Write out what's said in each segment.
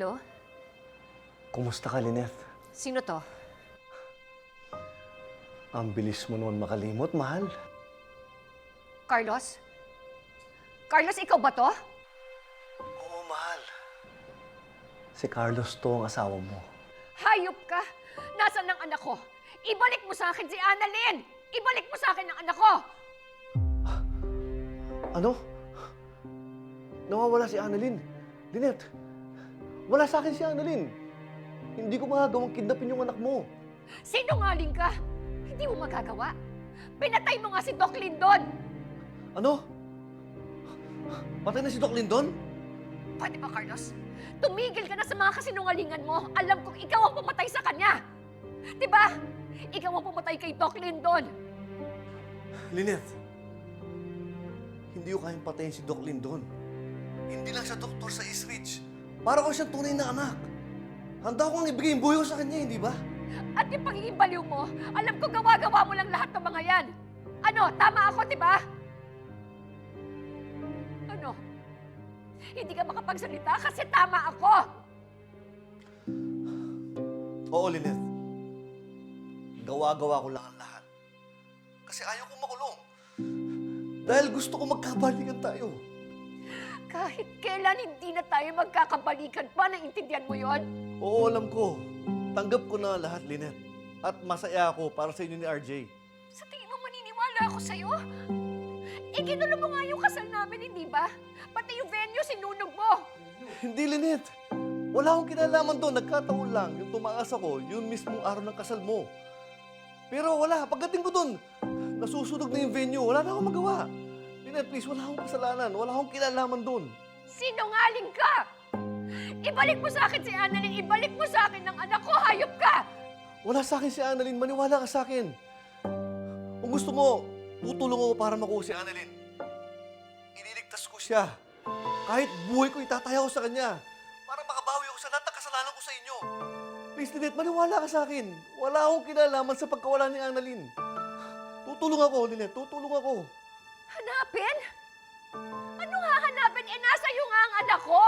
Hello? Kumusta ka, Lynette? Sino to? Ang bilis mo naman makalimot, mahal. Carlos? Carlos, ikaw ba to? Oo, mahal. Si Carlos to ang asawa mo. Hayop ka! Nasaan ang anak ko? Ibalik mo sa akin si Annalyn! Ibalik mo sa akin ang anak ko! Ano? Nawawala si Annalyn. Lynette, wala sa akin si Annalyn. Hindi ko magagawang kidnapin yung anak mo. Sinungaling ka! Hindi mo magagawa. Pinatay mo nga si Doc Lindon! Ano? Patay na si Doc Lindon? Pwede ba, Carlos? Tumigil ka na sa mga kasinungalingan mo. Alam kong ikaw ang pumatay sa kanya. Diba? Ikaw ang pumatay kay Doc Lindon. Lynette, hindi ko kayang patayin si Doc Lindon. Hindi lang siya doktor sa East Ridge. Para ko siyang tunay na anak. Handa ko ang ibigay yung buhay ko sa kanya, hindi ba? At yung pagiging baliw mo, alam ko gawa-gawa mo lang lahat ng mga yan. Ano, tama ako, diba? Ano? Hindi ka makapagsalita kasi tama ako. Oo, Lynette. Gawa-gawa ko lang ang lahat. Kasi ayaw kong makulong. Dahil gusto ko magkabalikan tayo. Kahit kailan hindi na tayo magkakabalikan pa, naiintindihan mo yon? Oo, alam ko. Tanggap ko na lahat, Lynette. At masaya ako para sa inyo ni RJ. Sa tingin mo maniniwala ako sa'yo? Iginulo mo nga yung kasal namin, hindi ba? Pati yung venue, sinunog mo. Hindi, Lynette. Wala akong kinalaman doon. Nagkataon lang. Yung tumaas ako, yun mismong araw ng kasal mo. Pero wala. Pagdating ko doon, nasusunog na yung venue. Wala na akong magawa. Lynette, please, wala akong kasalanan. Wala akong kinalaman doon. Sinungaling ka! Ibalik mo sa akin si Annalyn! Ibalik mo sa akin ang anak ko! Hayop ka! Wala sa akin si Annalyn. Maniwala ka sa akin. Kung gusto mo, tutulong ako para makuha si Annalyn. Ililigtas ko siya. Kahit buhay ko, itataya ko sa kanya. Para makabawi ako sa lahat ng kasalanan ko sa inyo. Please, Lynette, maniwala ka sa akin. Wala akong kinalaman sa pagkawala ni Annalyn. Tutulong ako, Lynette. Tutulong ako. Hanapin? Ano nga hanapin? Eh, nasa iyo nga ang anak ko!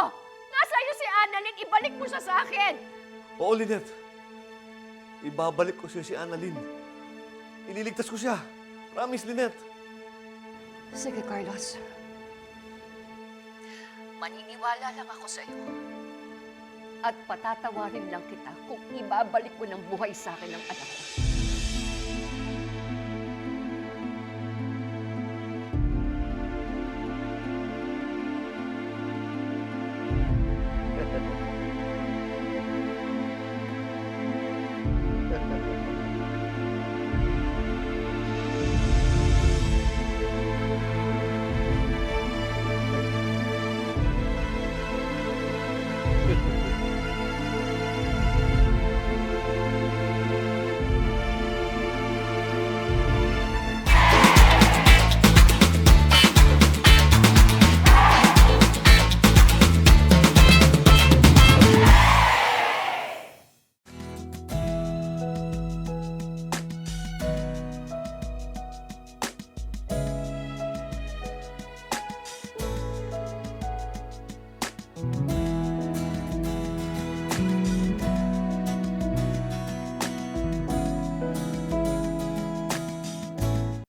Nasa iyo si Annalyn! Ibalik mo siya sa akin! Oo, Lynette. Ibabalik ko siya si Annalyn. Ililigtas ko siya. Promise, Lynette. Sige, Carlos. Maniniwala lang ako sa iyo. At patatawarin lang kita kung ibabalik mo ng buhay sa akin ang anak ko.